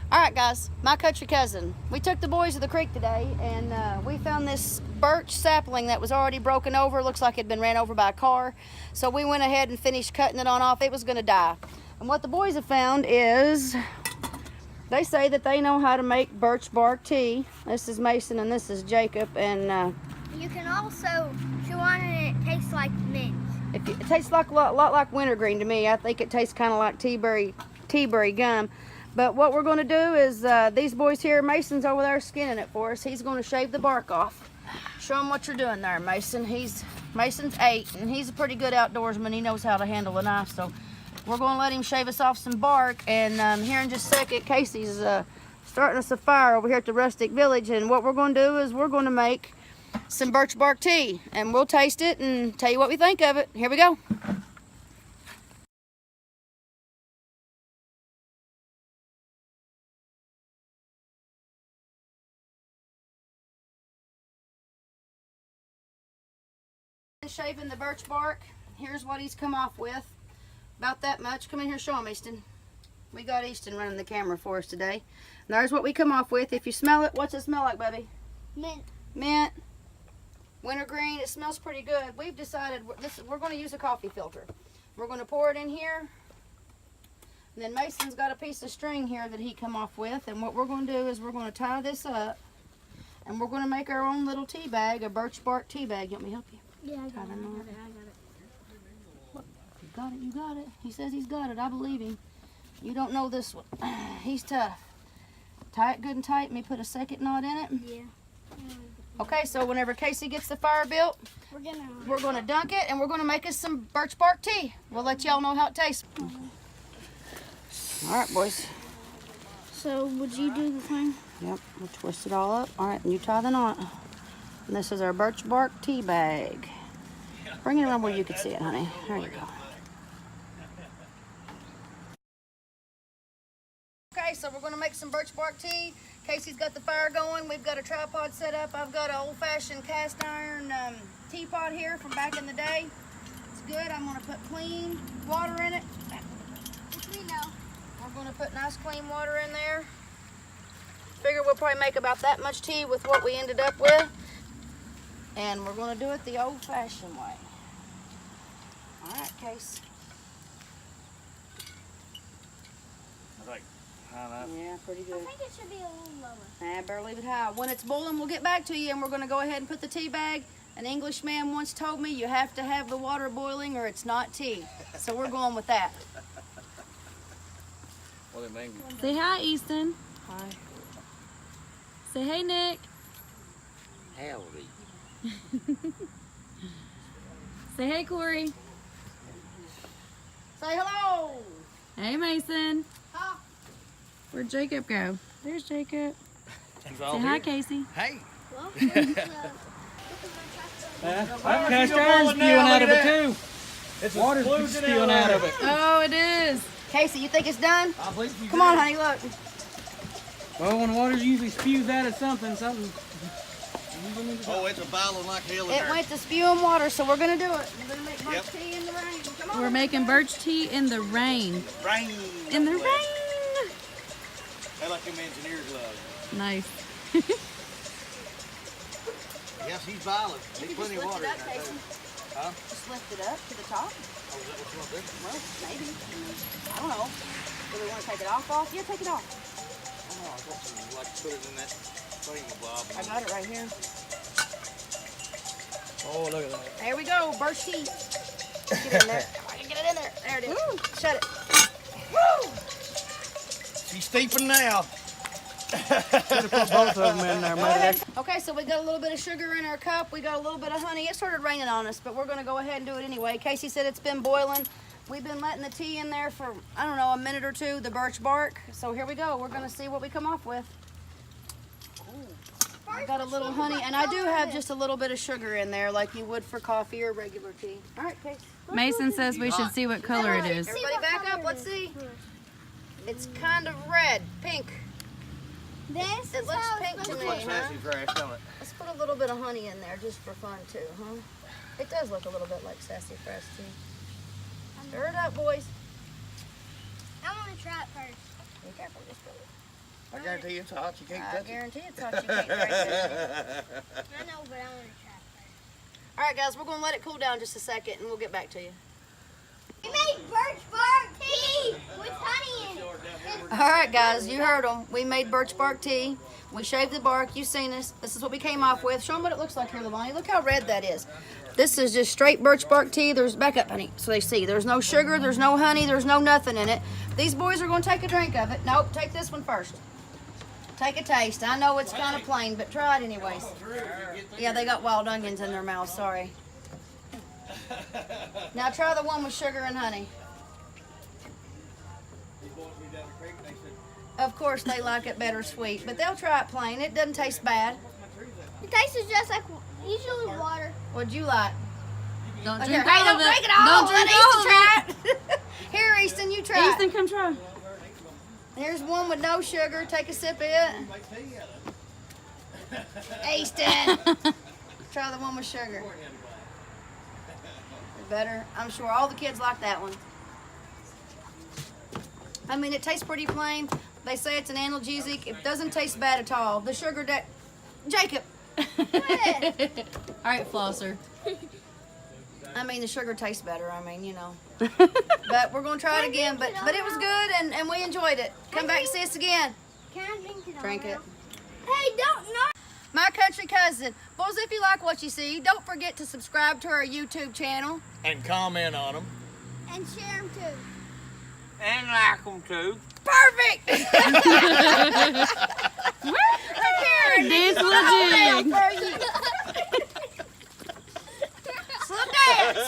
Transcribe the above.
All right, guys, my country cousin. We took the boys to the creek today, and we found this birch sapling that was already broken over. Looks like it had been ran over by a car. So we went ahead and finished cutting it on off. It was going to die. And what the boys have found is they say that they know how to make birch bark tea. This is Mason and this is Jacob. And you can also chew on it and it tastes like mint. It tastes like a lot like wintergreen to me. I think it tastes kind of like teaberry gum. But what we're going to do is these boys here, Mason's over there skinning it for us. He's going to shave the bark off. Show him what you're doing there, Mason. Mason's 8 and he's a pretty good outdoorsman. He knows how to handle a knife. So we're going to let him shave us off some bark. And here in just a second, Casey's starting us a fire over here at the Rustic Village. And what we're going to do is we're going to make some birch bark tea. And we'll taste it and tell you what we think of it. Here we go. Shaving the birch bark. Here's what he's come off with. About that much. Come in here, show him, Easton. We got Easton running the camera for us today. And there's what we come off with. If you smell it, what's it smell like, baby? Mint. Mint. Wintergreen. It smells pretty good. We've decided we're going to use a coffee filter. We're going to pour it in here. And then Mason's got a piece of string here that he come off with. And what we're going to do is we're going to tie this up. And we're going to make our own little tea bag, a birch bark tea bag. You want me to help you? Yeah, I got it. You got it, you got it. He says he's got it. I believe him. You don't know this one. He's tough. Tie it good and tight. Let me put a second knot in it. Yeah. Okay, so whenever Casey gets the fire built, we're gonna dunk it and we're gonna make us some birch bark tea. We'll let y'all know how it tastes. All right, boys. So, would you do the thing? Yep, we'll twist it all up. All right, and you tie the knot. And this is our birch bark tea bag. Bring it around where you can see it, honey. There you go. Okay, so we're going to make some birch bark tea. Casey's got the fire going. We've got a tripod set up. I've got an old-fashioned cast iron teapot here from back in the day. It's good. I'm going to put clean water in it. Which we know. We're going to put nice clean water in there. Figure we'll probably make about that much tea with what we ended up with. And we're going to do it the old-fashioned way. All right, Case. Like high enough. Yeah, pretty good. I think it should be a little lower. Nah, better leave it high. When it's boiling, we'll get back to you, and we're going to go ahead and put the tea bag. An Englishman once told me you have to have the water boiling or it's not tea. So we're going with that. Well, it may be. Say hi, Easton. Hi. Say hey, Nick. Howdy. Say hey, Corey. Say hello. Hey, Mason. Huh? Where'd Jacob go? There's Jacob. He's Say all hi, here. Casey. Hey. Well, I've cast iron spewing out of it too. It's water's spewing out of it. Oh, it is. Casey, you think it's done? I believe you Come on, honey, look. Well, when water usually spews out of something. Oh, it's a boiling like hell in It there. went to spewing water, so we're going to do it. We're going to make birch tea in the rain. Come on. We're making birch tea in the rain. Rain. In the rain. They like them engineers love. Nice. Yes, he's violent. You There's can plenty just of lift water it in up, there. Casey. Huh? Just lift it up to the top. Oh, is that what you want to do? Well, maybe. I don't know. Do we want to take it off? Yeah, take it off. Oh, I thought you would like to put it in that thingamabob. I got it right here. Oh, look at that. There we go, birch tea. Get it in there. I can get it in there. There it is. Woo. Shut it. Woo! She's steeping now. Put both of them in there, maybe. Okay, so we got a little bit of sugar in our cup. We got a little bit of honey. It started raining on us, but we're going to go ahead and do it anyway. Casey said it's been boiling. We've been letting the tea in there for, I don't know, a minute or two, the birch bark. So here we go. We're going to see what we come off with. I got a little honey, and I do have just a little bit of sugar in there like you would for coffee or regular tea. All right, Casey. Mason says we should see what color it is. Everybody back up. Let's see. It's kind of red, pink. this It is looks how pink it's to supposed me, Like huh? sassy fresh, don't it? Let's put a little bit of honey in there just for fun too, huh? It does look a little bit like sassy fresh tea. Stir it up, boys. I want to try it first. Be careful, just put it. I guarantee you it's hot. You can't I touch it. guarantee it's hot. You can't drink it. I know, but I want to try first. All right, guys, we're gonna let it cool down just a second, and we'll get back to you. We made birch bark tea with honey in it. All right, guys, you heard them. We made birch bark tea. We shaved the bark. You've seen this. This is what we came off with. Show them what it looks like here, Lavani. Look how red that is. This is just straight birch bark tea. There's, back up, honey, so they see. There's no sugar. There's no honey. There's no nothing in it. These boys are going to take a drink of it. Nope, take this one first. Take a taste. I know it's kind of plain, but try it anyways. Yeah, they got wild onions in their mouth. Sorry. Now try the one with sugar and honey. Of course, they like it better sweet, but they'll try it plain. It doesn't taste bad. It tastes just like usually water. What'd you like? Don't Here, drink hey, all don't of it. drink it all. Don't Let drink all Easton of try it. Here, Easton, you try Easton, come try. it. Here's one with no sugar. Take a sip of it. Easton, try the one with sugar. Better. I'm sure all the kids like that one. I mean, it tastes pretty plain. They say it's an analgesic. It doesn't taste bad at all. The sugar that... Jacob! All right, Flosser. I mean, the sugar tastes better. I mean, you know. But we're going to try it again. But it was good, and we enjoyed it. Come back and see us again. Can I drink it all Drink it. now? Hey, don't not. My country cousin. Boys, if you like what you see, don't forget to subscribe to our YouTube channel. And comment on them. And share them too. And like them too. Perfect! Dance with a jig. For you. Slow dance.